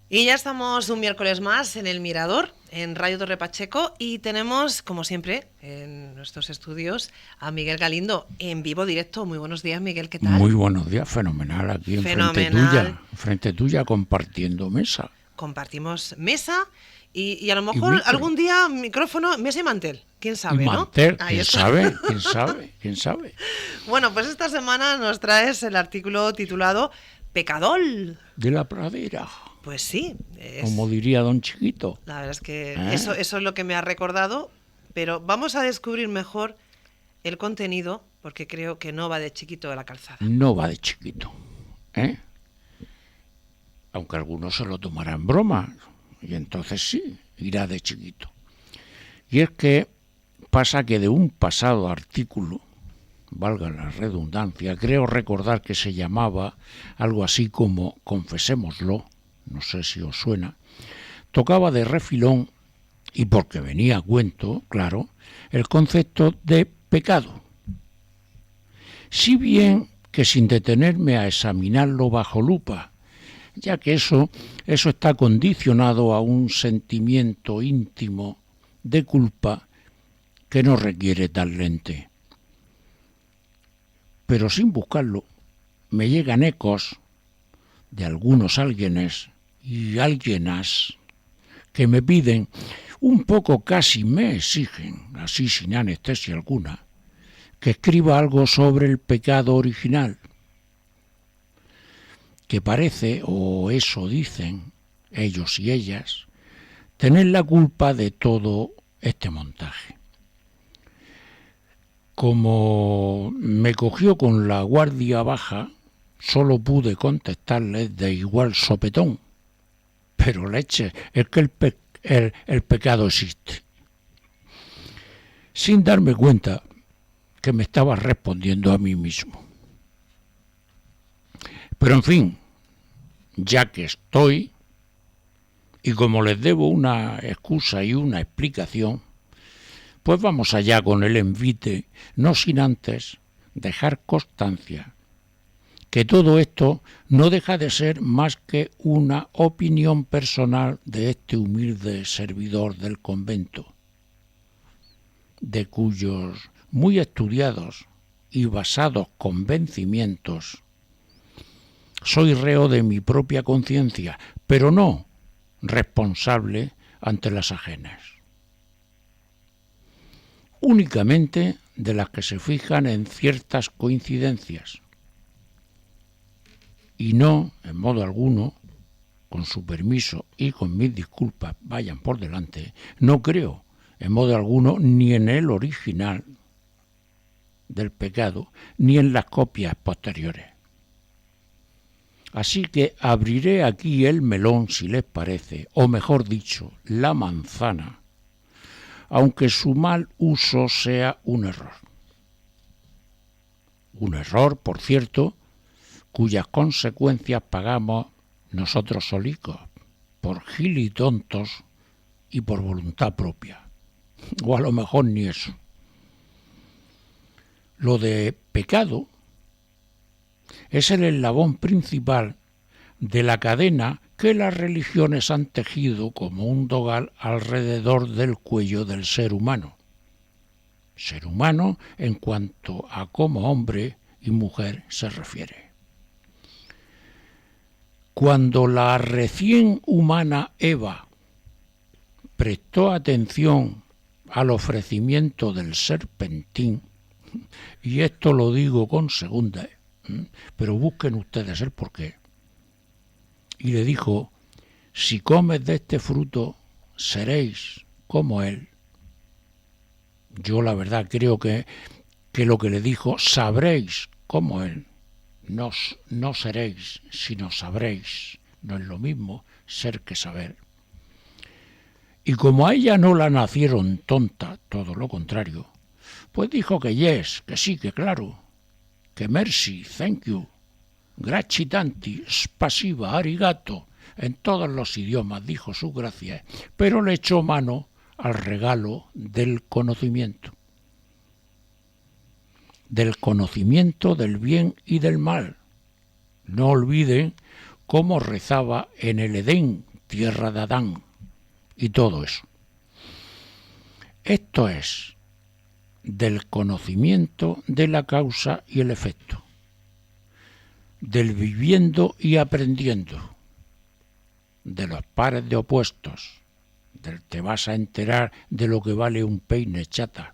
Y ya estamos un miércoles más en El Mirador, en Radio Torre Pacheco, y tenemos, como siempre, en nuestros estudios a Miguel Galindo en vivo directo. Muy buenos días, Miguel, ¿qué tal? Muy buenos días, fenomenal, aquí Fenomenal. enfrente tuya compartiendo mesa. Compartimos mesa y a lo Y mejor micro. algún día micrófono, mesa y mantel. ¿Quién Y sabe, no? mantel, Ahí quién está. sabe, quién sabe, quién sabe. Bueno, pues esta semana nos traes el artículo titulado Pecadol. De la pradera, Pues sí, como diría don Chiquito. la verdad es que ¿Eh? eso es lo que me ha recordado, pero vamos a descubrir mejor el contenido, porque creo que no va de Chiquito de la Calzada. No va de chiquito, ¿eh? Aunque algunos se lo tomarán en broma, y entonces sí, irá de chiquito. Y es que pasa que de un pasado artículo, valga la redundancia, creo recordar que se llamaba algo así como Confesémoslo, no sé si os suena, tocaba de refilón, y porque venía a cuento, claro, el concepto de pecado. Si bien que sin detenerme a examinarlo bajo lupa, ya que eso está condicionado a un sentimiento íntimo de culpa que no requiere tal lente. Pero sin buscarlo, me llegan ecos de algunos alguienes y alguienas que me piden, un poco casi me exigen, así sin anestesia alguna, que escriba algo sobre el pecado original, que parece, o eso dicen ellos y ellas, tener la culpa de todo este montaje. Como me cogió con la guardia baja, solo pude contestarles de igual sopetón. Pero leche, es que el pecado existe. Sin darme cuenta que me estaba respondiendo a mí mismo. Pero en fin, ya que estoy, y como les debo una excusa y una explicación, pues vamos allá con el envite, no sin antes dejar constancia que todo esto no deja de ser más que una opinión personal de este humilde servidor del convento, de cuyos muy estudiados y basados convencimientos soy reo de mi propia conciencia, pero no responsable ante las ajenas. Únicamente de las que se fijan en ciertas coincidencias, y no, en modo alguno, con su permiso y con mis disculpas vayan por delante, no creo, en modo alguno, ni en el original del pecado, ni en las copias posteriores. Así que abriré aquí el melón, si les parece, o mejor dicho, la manzana, aunque su mal uso sea un error. Un error, por cierto, cuyas consecuencias pagamos nosotros solicos, por gilitontos y por voluntad propia. O a lo mejor ni eso. Lo de pecado es el eslabón principal de la cadena que las religiones han tejido como un dogal alrededor del cuello del ser humano. Ser humano en cuanto a cómo hombre y mujer se refiere. Cuando la recién humana Eva prestó atención al ofrecimiento del serpentín, y esto lo digo con segunda, pero busquen ustedes el porqué, y le dijo, si comes de este fruto, seréis como él. Yo la verdad creo que lo que le dijo, sabréis como él. No seréis, sino sabréis. No es lo mismo ser que saber. Y como a ella no la nacieron tonta, todo lo contrario, pues dijo que yes, que sí, que claro, que merci, thank you, grazie tanti, spasiba, arigato, en todos los idiomas dijo sus gracias, pero le echó mano al regalo del conocimiento del bien y del mal. No olviden cómo rezaba en el Edén, tierra de Adán, y todo eso. Esto es del conocimiento de la causa y el efecto, del viviendo y aprendiendo, de los pares de opuestos, del te vas a enterar de lo que vale un peine, chata,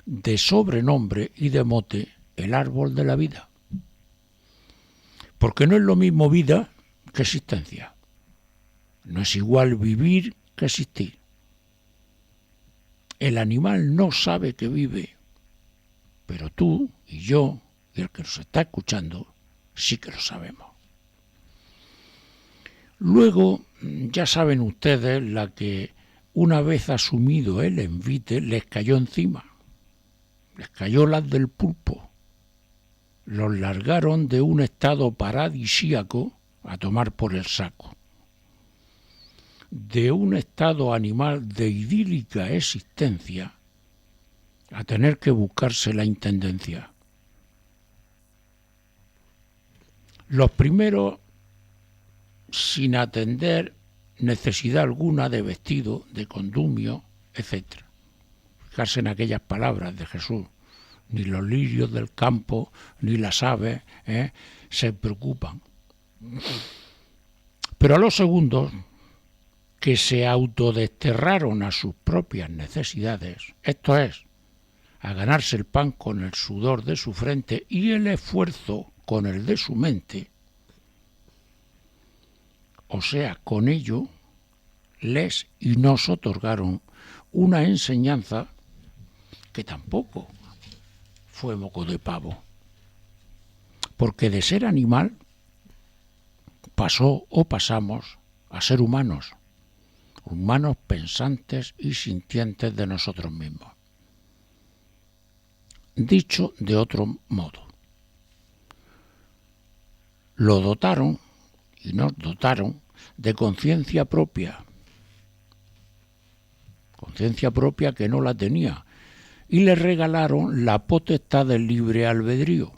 de sobrenombre y de mote el árbol de la vida. Porque no es lo mismo vida que existencia. No es igual vivir que existir. El animal no sabe que vive, pero tú y yo y el que nos está escuchando sí que lo sabemos. Luego, ya saben ustedes la que una vez asumido el envite les cayó encima. Les cayó las del pulpo. Los largaron de un estado paradisíaco a tomar por el saco. De un estado animal de idílica existencia a tener que buscarse la intendencia. Los primeros sin atender necesidad alguna de vestido, de condumio, etc. Fijarse en aquellas palabras de Jesús. Ni los lirios del campo, ni las aves se preocupan. Pero a los segundos, que se autodesterraron a sus propias necesidades, esto es, a ganarse el pan con el sudor de su frente y el esfuerzo con el de su mente, o sea, con ello les y nos otorgaron una enseñanza que tampoco fue moco de pavo, porque de ser animal pasó o pasamos a ser humanos, humanos pensantes y sintientes de nosotros mismos. Dicho de otro modo, lo dotaron y nos dotaron de conciencia propia que no la tenía, y le regalaron la potestad del libre albedrío.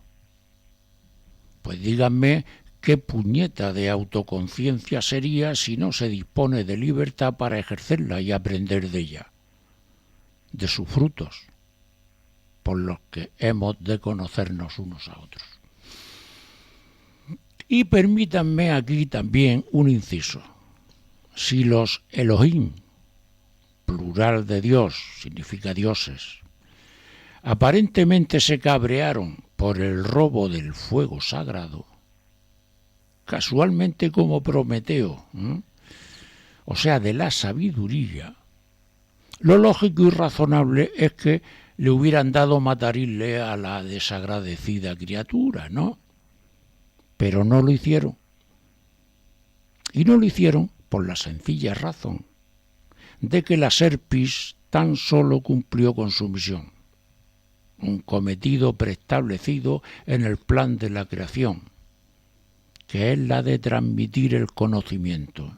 Pues díganme qué puñeta de autoconciencia sería si no se dispone de libertad para ejercerla y aprender de ella, de sus frutos, por los que hemos de conocernos unos a otros. Y permítanme aquí también un inciso. Si los Elohim, plural de Dios, significa dioses, aparentemente se cabrearon por el robo del fuego sagrado, casualmente como Prometeo, o sea, de la sabiduría, lo lógico y razonable es que le hubieran dado matarile a la desagradecida criatura, ¿no? Pero no lo hicieron. Y no lo hicieron por la sencilla razón de que la Serpis tan solo cumplió con su misión, un cometido preestablecido en el plan de la creación, que es la de transmitir el conocimiento.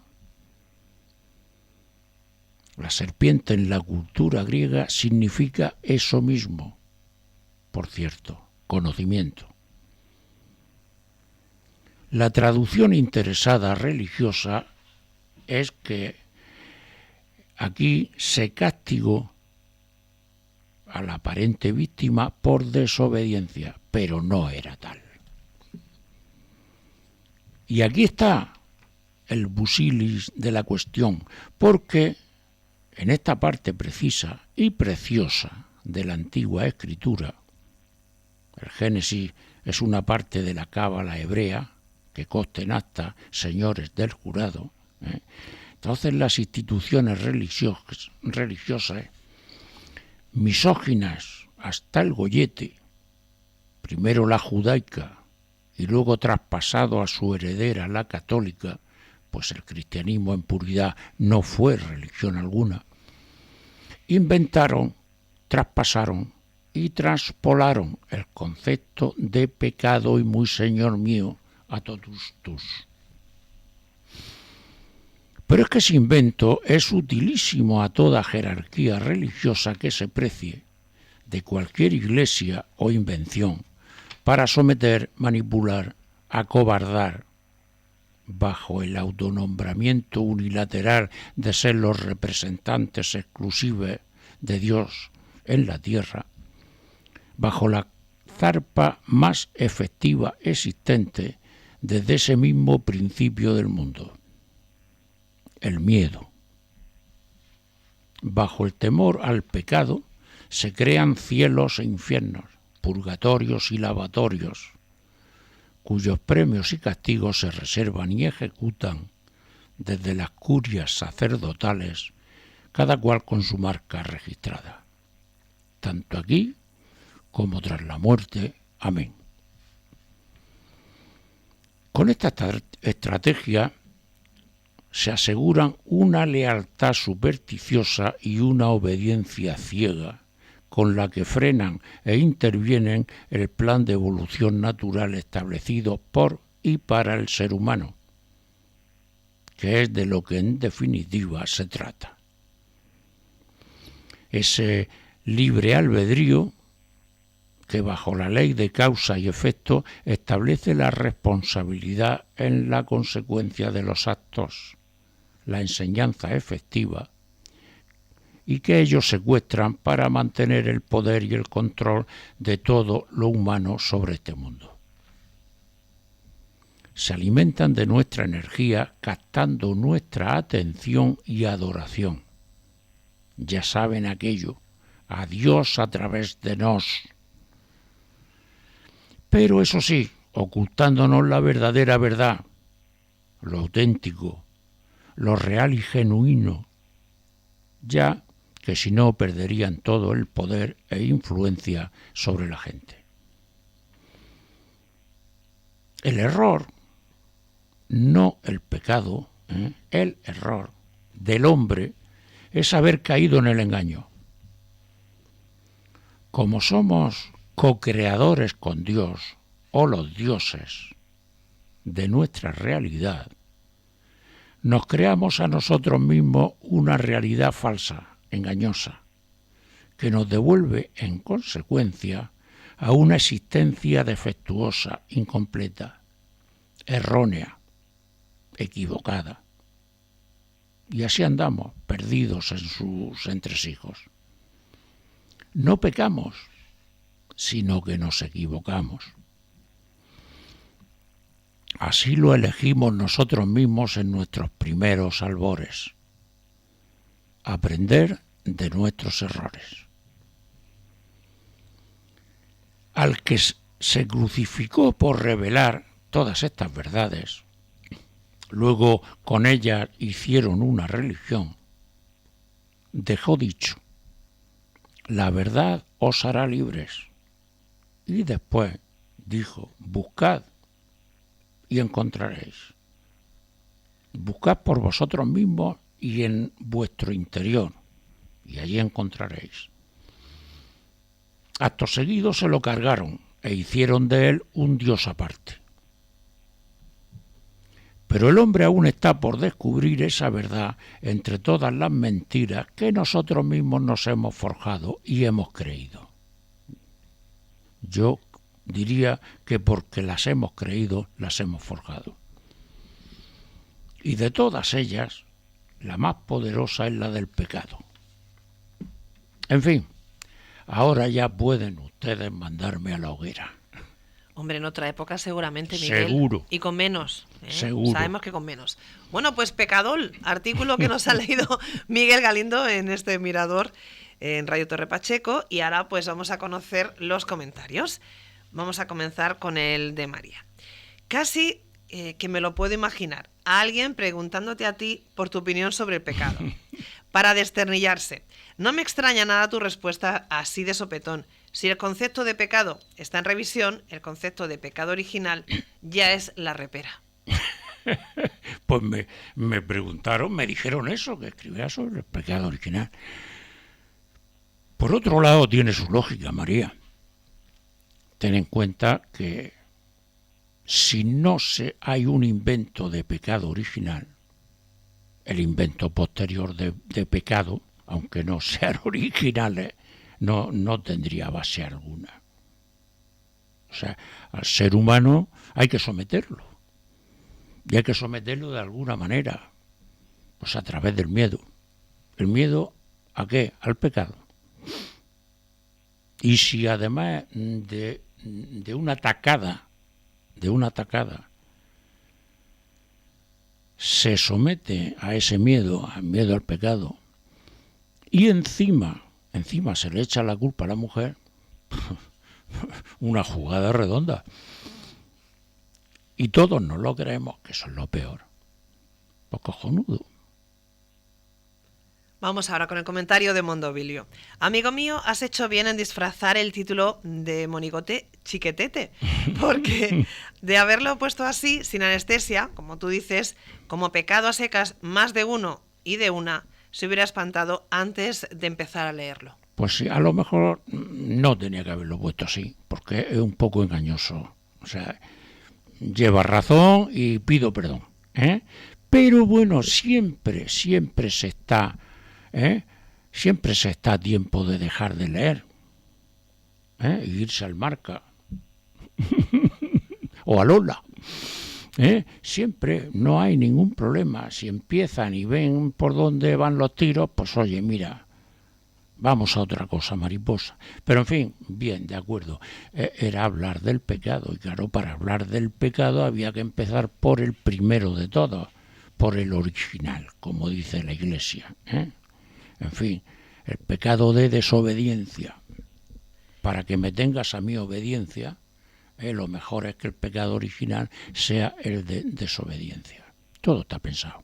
La serpiente en la cultura griega significa eso mismo, por cierto, conocimiento. La traducción interesada religiosa es que aquí se castigó a la aparente víctima por desobediencia, pero no era tal. Y aquí está el busilis de la cuestión, porque en esta parte precisa y preciosa de la antigua escritura, el Génesis es una parte de la cábala hebrea, que consta en acta, señores del jurado, Entonces las instituciones religiosas, misóginas hasta el gollete, primero la judaica y luego traspasado a su heredera, la católica, pues el cristianismo en puridad no fue religión alguna, inventaron, traspasaron y traspolaron el concepto de pecado y muy señor mío a totus tus. Pero es que ese invento es utilísimo a toda jerarquía religiosa que se precie de cualquier iglesia o invención para someter, manipular, acobardar, bajo el autonombramiento unilateral de ser los representantes exclusivos de Dios en la tierra, bajo la zarpa más efectiva existente desde ese mismo principio del mundo, el miedo. Bajo el temor al pecado se crean cielos e infiernos, purgatorios y lavatorios, cuyos premios y castigos se reservan y ejecutan desde las curias sacerdotales, cada cual con su marca registrada, tanto aquí como tras la muerte. Amén. Con esta estrategia se aseguran una lealtad supersticiosa y una obediencia ciega, con la que frenan e intervienen el plan de evolución natural establecido por y para el ser humano, que es de lo que en definitiva se trata. Ese libre albedrío que bajo la ley de causa y efecto establece la responsabilidad en la consecuencia de los actos, la enseñanza efectiva, y que ellos secuestran para mantener el poder y el control de todo lo humano sobre este mundo. Se alimentan de nuestra energía captando nuestra atención y adoración. Ya saben aquello, a Dios a través de nos. Pero eso sí, ocultándonos la verdadera verdad, lo auténtico, lo real y genuino, ya que si no perderían todo el poder e influencia sobre la gente. El error, no el pecado, el error del hombre es haber caído en el engaño. Como somos co-creadores con Dios o los dioses de nuestra realidad, nos creamos a nosotros mismos una realidad falsa, engañosa, que nos devuelve en consecuencia a una existencia defectuosa, incompleta, errónea, equivocada. Y así andamos, perdidos en sus entresijos. No pecamos, sino que nos equivocamos. Así lo elegimos nosotros mismos en nuestros primeros albores. Aprender de nuestros errores. Al que se crucificó por revelar todas estas verdades, luego con ellas hicieron una religión, dejó dicho: la verdad os hará libres. Y después dijo: buscad y encontraréis. Buscad por vosotros mismos y en vuestro interior, y allí encontraréis. Acto seguido se lo cargaron e hicieron de él un dios aparte. Pero el hombre aún está por descubrir esa verdad entre todas las mentiras que nosotros mismos nos hemos forjado y hemos creído. Yo diría que porque las hemos creído, las hemos forjado. Y de todas ellas, la más poderosa es la del pecado. En fin, ahora ya pueden ustedes mandarme a la hoguera. Hombre, en otra época seguramente, Miguel. Seguro. Y con menos. Seguro. Sabemos que con menos. Bueno, pues Pecadol, artículo que nos ha leído Miguel Galindo en este Mirador en Radio Torre Pacheco. Y ahora pues vamos a conocer los comentarios. Vamos a comenzar con el de María. Casi que me lo puedo imaginar. A alguien preguntándote a ti por tu opinión sobre el pecado. Para desternillarse. No me extraña nada tu respuesta así de sopetón. Si el concepto de pecado está en revisión, el concepto de pecado original ya es la repera. Pues me preguntaron, me dijeron eso, que escribía sobre el pecado original. Por otro lado, tiene su lógica, María. Ten en cuenta que si no hay un invento de pecado original, el invento posterior de pecado, aunque no sean originales, no tendría base alguna. O sea, al ser humano hay que someterlo. Y hay que someterlo de alguna manera, pues a través del miedo. ¿El miedo a qué? Al pecado. Y si además de una atacada, se somete a ese miedo, al miedo al pecado, y encima se le echa la culpa a la mujer, una jugada redonda. Y todos nos lo creemos, que eso es lo peor. Pues cojonudo. Vamos ahora con el comentario de Mondovilio. Amigo mío, has hecho bien en disfrazar el título de monigote chiquetete, porque de haberlo puesto así, sin anestesia, como tú dices, como pecado a secas, más de uno y de una se hubiera espantado antes de empezar a leerlo. Pues sí, a lo mejor no tenía que haberlo puesto así, porque es un poco engañoso. O sea, lleva razón y pido perdón, ¿eh? Pero bueno, siempre se está, siempre se está a tiempo de dejar de leer, e irse al Marca o a Lola. Siempre no hay ningún problema. Si empiezan y ven por dónde van los tiros, pues oye, mira, vamos a otra cosa, mariposa. Pero en fin, bien, de acuerdo. Era hablar del pecado. Y claro, para hablar del pecado había que empezar por el primero de todos, por el original, como dice la Iglesia. En fin, el pecado de desobediencia. Para que me tengas a mi obediencia, lo mejor es que el pecado original sea el de desobediencia. Todo está pensado.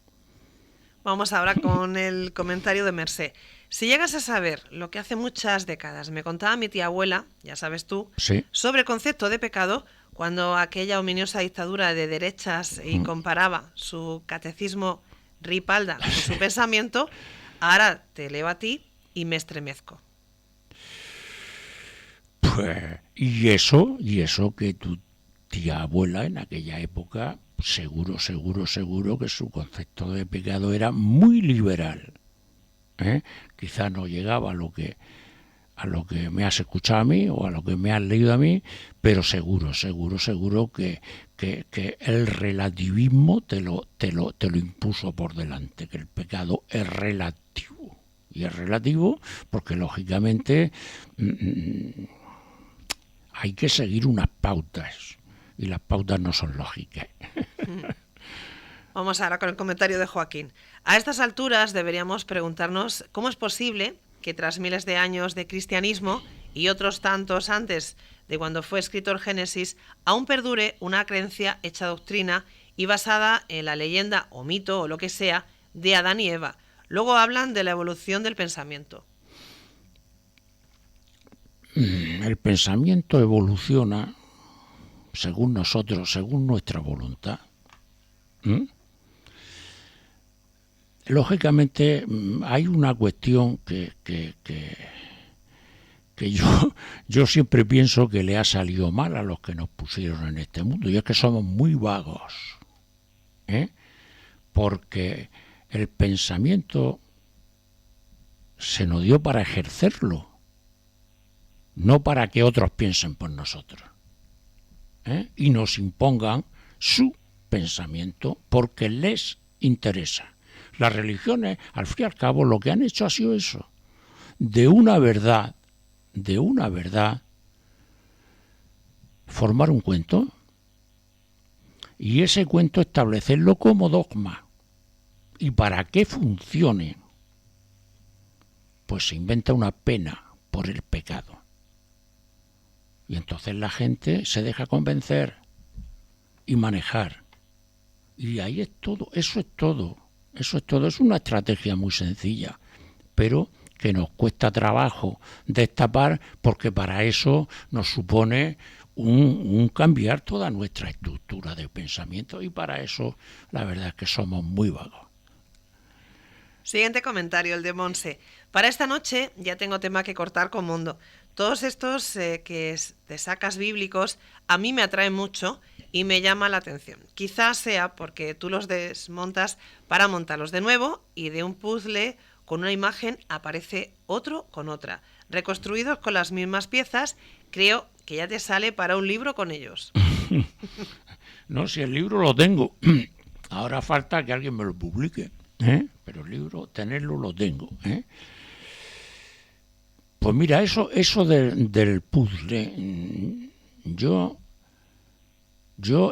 Vamos ahora con el comentario de Mercé. Si llegas a saber lo que hace muchas décadas me contaba mi tía abuela, ya sabes tú, sí, sobre el concepto de pecado, cuando aquella ominiosa dictadura de derechas y comparaba su catecismo ripalda con su pensamiento, ahora te leo a ti y me estremezco. Pues, y eso que tu tía abuela en aquella época, seguro que su concepto de pecado era muy liberal. Quizá no llegaba a lo que me has escuchado a mí o a lo que me has leído a mí, pero seguro que el relativismo te lo impuso por delante, que el pecado es relativo. Y es relativo porque lógicamente hay que seguir unas pautas y las pautas no son lógicas. Vamos ahora con el comentario de Joaquín. A estas alturas deberíamos preguntarnos cómo es posible que tras miles de años de cristianismo y otros tantos antes de cuando fue escrito el Génesis, aún perdure una creencia hecha doctrina y basada en la leyenda o mito o lo que sea de Adán y Eva. Luego hablan de la evolución del pensamiento. El pensamiento evoluciona según nosotros, según nuestra voluntad. Lógicamente hay una cuestión que yo siempre pienso que le ha salido mal a los que nos pusieron en este mundo, y es que somos muy vagos, porque el pensamiento se nos dio para ejercerlo, no para que otros piensen por nosotros, y nos impongan su pensamiento porque les interesa. Las religiones, al fin y al cabo, lo que han hecho ha sido eso, de una verdad, formar un cuento y ese cuento establecerlo como dogma. Y para que funcione, pues se inventa una pena por el pecado. Y entonces la gente se deja convencer y manejar. Y ahí es todo, eso es todo. Es una estrategia muy sencilla, pero que nos cuesta trabajo destapar, porque para eso nos supone un cambiar toda nuestra estructura de pensamiento, y para eso la verdad es que somos muy vagos. Siguiente comentario, el de Monse. Para esta noche ya tengo tema que cortar con Mundo. Todos estos te sacas bíblicos a mí me atraen mucho y me llama la atención. Quizás sea porque tú los desmontas para montarlos de nuevo y de un puzzle con una imagen aparece otro con otra. Reconstruidos con las mismas piezas, creo que ya te sale para un libro con ellos. No, si el libro lo tengo. Ahora falta que alguien me lo publique. Pero el libro, tenerlo lo tengo. Pues mira, eso del puzzle, yo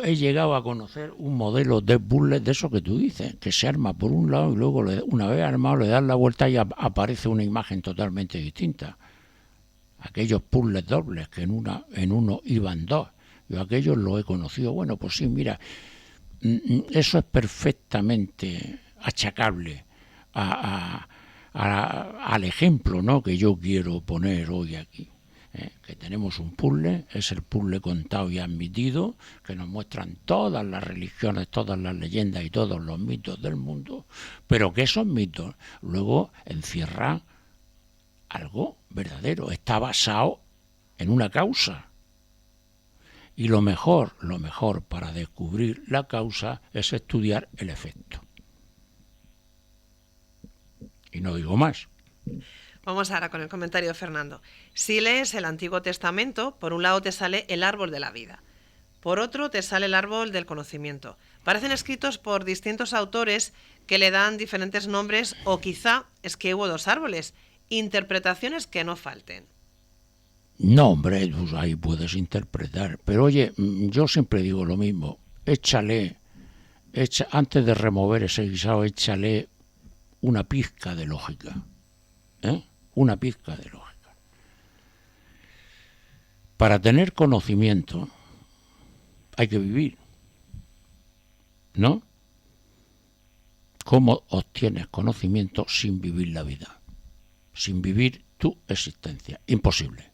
he llegado a conocer un modelo de puzzle de eso que tú dices, que se arma por un lado y luego una vez armado le das la vuelta y aparece una imagen totalmente distinta. Aquellos puzzles dobles que en uno iban dos. Yo aquellos los he conocido. Bueno, pues sí, mira, eso es perfectamente achacable al ejemplo, ¿no?, que yo quiero poner hoy aquí. Que tenemos un puzzle, es el puzzle contado y admitido, que nos muestran todas las religiones, todas las leyendas y todos los mitos del mundo, pero que esos mitos luego encierran algo verdadero, está basado en una causa. Y lo mejor para descubrir la causa es estudiar el efecto. Y no digo más. Vamos ahora con el comentario de Fernando. Si lees el Antiguo Testamento, por un lado te sale el árbol de la vida, por otro te sale el árbol del conocimiento. Parecen escritos por distintos autores que le dan diferentes nombres, o quizá es que hubo dos árboles. Interpretaciones que no falten. No, hombre, pues ahí puedes interpretar. Pero oye, yo siempre digo lo mismo. Antes de remover ese guisado, échale una pizca de lógica. Una pizca de lógica. Para tener conocimiento hay que vivir, ¿no? ¿Cómo obtienes conocimiento sin vivir la vida? Sin vivir tu existencia. Imposible.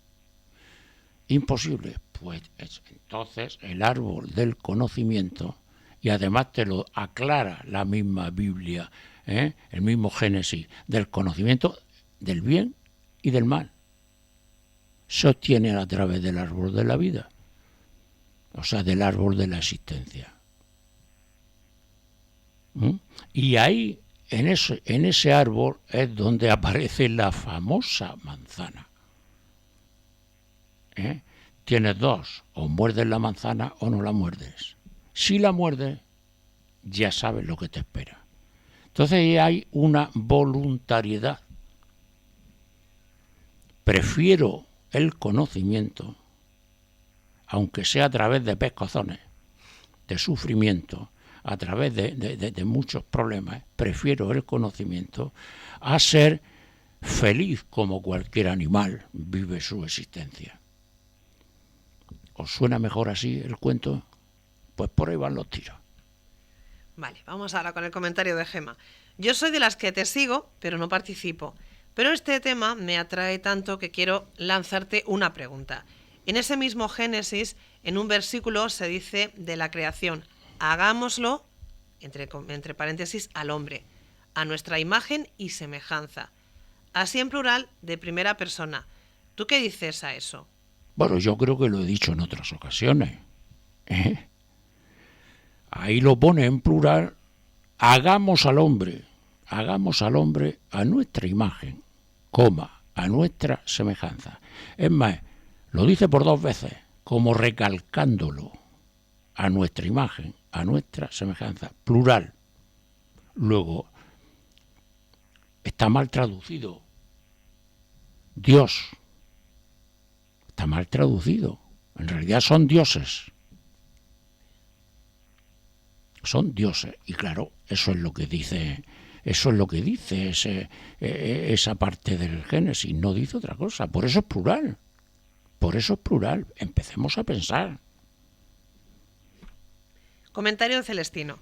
Imposible. Pues entonces el árbol del conocimiento, y además te lo aclara la misma Biblia, el mismo Génesis, del conocimiento del bien y del mal, se obtiene a través del árbol de la vida, o sea, del árbol de la existencia. Y ahí, en ese árbol, es donde aparece la famosa manzana. Tienes dos, o muerdes la manzana o no la muerdes. Si la muerdes, ya sabes lo que te espera. Entonces ahí hay una voluntariedad. Prefiero el conocimiento, aunque sea a través de pescozones, de sufrimiento, a través de muchos problemas, prefiero el conocimiento a ser feliz como cualquier animal vive su existencia. ¿Os suena mejor así el cuento? Pues por ahí van los tiros. Vale, vamos ahora con el comentario de Gema. Yo soy de las que te sigo, pero no participo. Pero este tema me atrae tanto que quiero lanzarte una pregunta. En ese mismo Génesis, en un versículo se dice de la creación: hagámoslo, entre paréntesis, al hombre, a nuestra imagen y semejanza. Así en plural, de primera persona. ¿Tú qué dices a eso? Bueno, yo creo que lo he dicho en otras ocasiones. Ahí lo pone en plural: hagamos al hombre a nuestra imagen, a nuestra semejanza. Es más, lo dice por dos veces, como recalcándolo: a nuestra imagen, a nuestra semejanza, plural. Luego, está mal traducido. Dios. Está mal traducido. En realidad son dioses. Son dioses. Y claro, eso es lo que dice esa parte del Génesis. No dice otra cosa. Por eso es plural. Empecemos a pensar. Comentario de Celestino.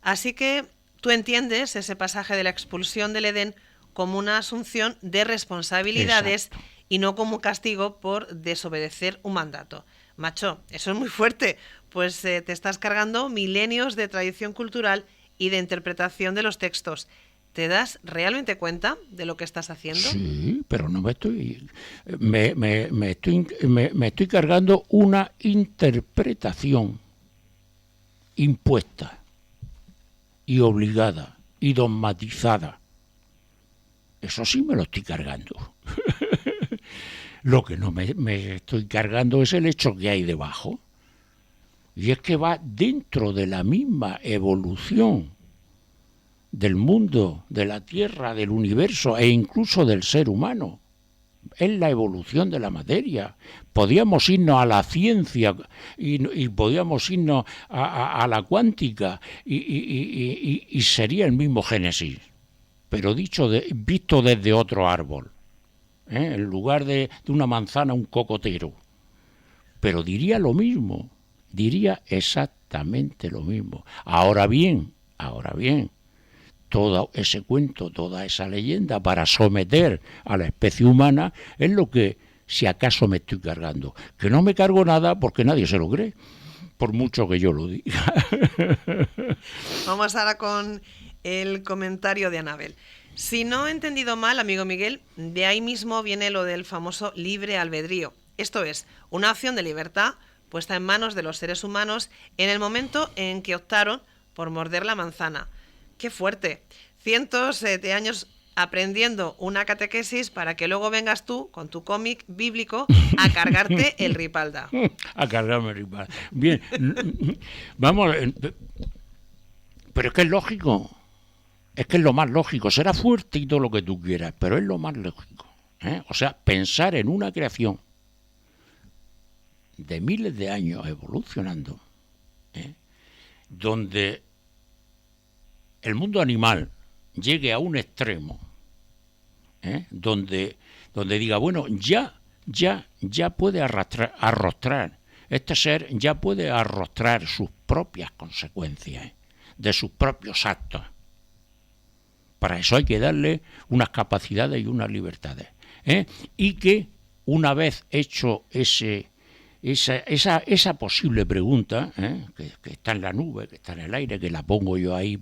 Así que tú entiendes ese pasaje de la expulsión del Edén como una asunción de responsabilidades. Exacto. Y no como un castigo por desobedecer un mandato. Macho, eso es muy fuerte, pues te estás cargando milenios de tradición cultural y de interpretación de los textos. ¿te das realmente cuenta de lo que estás haciendo? Sí, pero no me estoy... me estoy cargando una interpretación impuesta y obligada y dogmatizada. Eso sí me lo estoy cargando. Lo que no me estoy cargando es el hecho que hay debajo. Y es que va dentro de la misma evolución del mundo, de la Tierra, del universo e incluso del ser humano. Es la evolución de la materia. Podíamos irnos a la ciencia y podíamos irnos a la cuántica y sería el mismo Génesis, pero visto desde otro árbol. En lugar de una manzana, un cocotero. Pero diría lo mismo, diría exactamente lo mismo. Ahora bien, todo ese cuento, toda esa leyenda para someter a la especie humana es lo que, si acaso, me estoy cargando. Que no me cargo nada porque nadie se lo cree, por mucho que yo lo diga. Vamos ahora con el comentario de Anabel. Si no he entendido mal, amigo Miguel, de ahí mismo viene lo del famoso libre albedrío. Esto es, una opción de libertad puesta en manos de los seres humanos en el momento en que optaron por morder la manzana. ¡Qué fuerte! Cientos de años aprendiendo una catequesis para que luego vengas tú, con tu cómic bíblico, a cargarte el Ripalda. A cargarme el Ripalda. Bien, vamos, pero es que es lógico. Es que es lo más lógico. Será fuerte y todo lo que tú quieras, pero es lo más lógico. O sea, pensar en una creación de miles de años evolucionando, donde el mundo animal llegue a un extremo, donde diga, bueno, ya puede arrostrar, este ser ya puede arrostrar sus propias consecuencias de sus propios actos. Para eso hay que darle unas capacidades y unas libertades. Y que una vez hecho esa posible pregunta, que está en la nube, que está en el aire, que la pongo yo ahí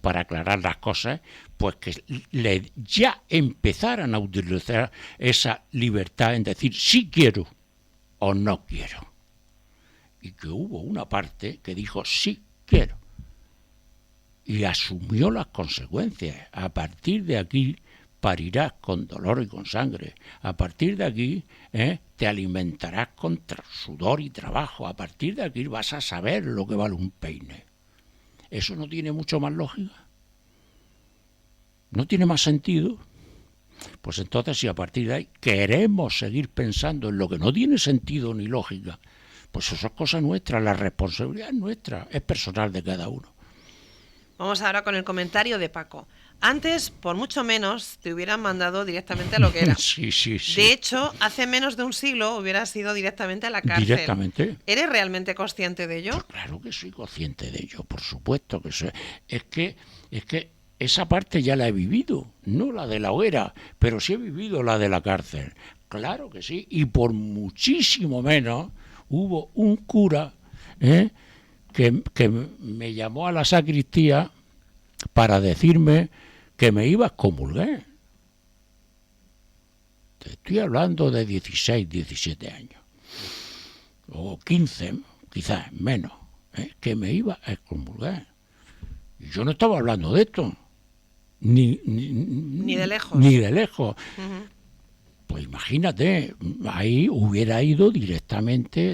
para aclarar las cosas, pues que ya empezaran a utilizar esa libertad en decir sí quiero o no quiero. Y que hubo una parte que dijo sí quiero. Y asumió las consecuencias. A partir de aquí parirás con dolor y con sangre. A partir de aquí te alimentarás con sudor y trabajo. A partir de aquí vas a saber lo que vale un peine. ¿Eso no tiene mucho más lógica? ¿No tiene más sentido? Pues entonces, si a partir de ahí queremos seguir pensando en lo que no tiene sentido ni lógica, pues eso es cosa nuestra, la responsabilidad es nuestra, es personal de cada uno. Vamos ahora con el comentario de Paco. Antes, por mucho menos, te hubieran mandado directamente a lo que era. Sí. De hecho, hace menos de un siglo hubieras ido directamente a la cárcel. Directamente. ¿Eres realmente consciente de ello? Pues claro que soy consciente de ello, por supuesto que soy. Es que esa parte ya la he vivido, no la de la hoguera, pero sí he vivido la de la cárcel. Claro que sí, y por muchísimo menos hubo un cura que me llamó a la sacristía para decirme que me iba a excomulgar. Te estoy hablando de 16, 17 años, o 15, quizás menos, que me iba a excomulgar. Y yo no estaba hablando de esto, ni de lejos. Ni de lejos. Uh-huh. Pues imagínate, ahí hubiera ido directamente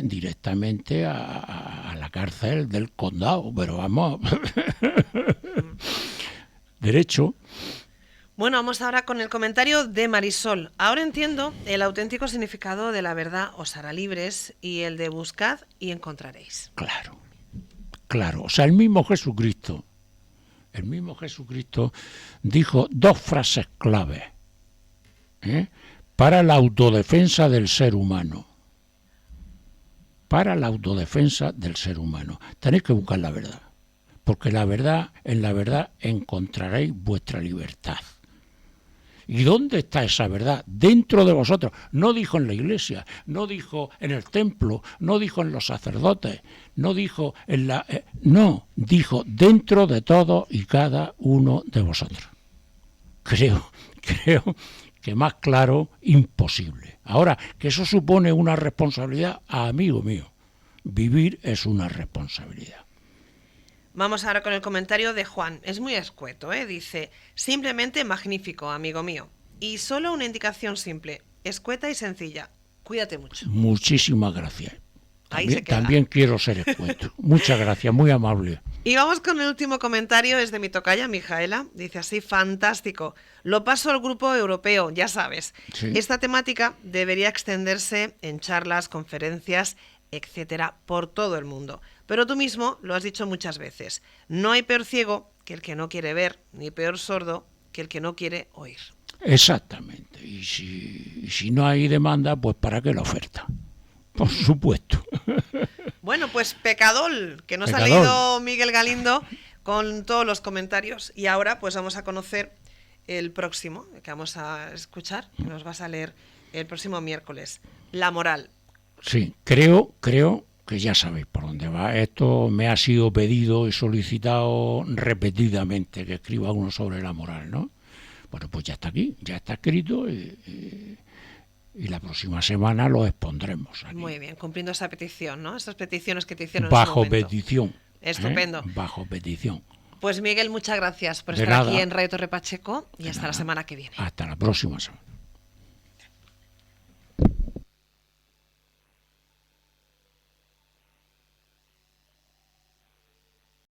a la cárcel del condado, pero vamos, derecho. Bueno, vamos ahora con el comentario de Marisol. Ahora entiendo el auténtico significado de la verdad os hará libres y el de buscad y encontraréis. Claro, o sea, el mismo Jesucristo dijo dos frases claves, para la autodefensa del ser humano. Para la autodefensa del ser humano. Tenéis que buscar la verdad. Porque en la verdad encontraréis vuestra libertad. ¿Y dónde está esa verdad? Dentro de vosotros. No dijo en la iglesia, no dijo en el templo, no dijo en los sacerdotes, no dijo en la... no, dijo dentro de todos y cada uno de vosotros. creo que más claro, imposible. Ahora, que eso supone una responsabilidad, amigo mío. Vivir es una responsabilidad. Vamos ahora con el comentario de Juan. Es muy escueto, ¿eh? Dice, simplemente magnífico, amigo mío. Y solo una indicación simple, escueta y sencilla. Cuídate mucho. Muchísimas gracias. Ahí se queda. También quiero ser escueto. Muchas gracias, muy amable. Y vamos con el último comentario, es de mi tocaya, Mijaela. Dice así, fantástico. Lo paso al grupo europeo, ya sabes. Sí. Esta temática debería extenderse en charlas, conferencias, etcétera, por todo el mundo. Pero tú mismo lo has dicho muchas veces. No hay peor ciego que el que no quiere ver, ni peor sordo que el que no quiere oír. Exactamente. Y si no hay demanda, pues ¿para qué la oferta? Por supuesto. Bueno, pues pecadol, que nos Pecadol. ha leído Miguel Galindo con todos los comentarios. Y ahora pues vamos a conocer el próximo, que vamos a escuchar, que nos vas a leer el próximo miércoles. La moral. Sí, creo que ya sabéis por dónde va. Esto me ha sido pedido y solicitado repetidamente que escriba uno sobre la moral, ¿no? Bueno, pues ya está aquí, ya está escrito y la próxima semana lo expondremos aquí. Muy bien, cumpliendo esa petición, ¿no? Esas peticiones que te hicieron en su Bajo momento. petición. Estupendo. Bajo petición. Pues Miguel, muchas gracias por De estar nada. aquí en Radio Torre Pacheco y De hasta nada. la semana que viene. Hasta la próxima semana.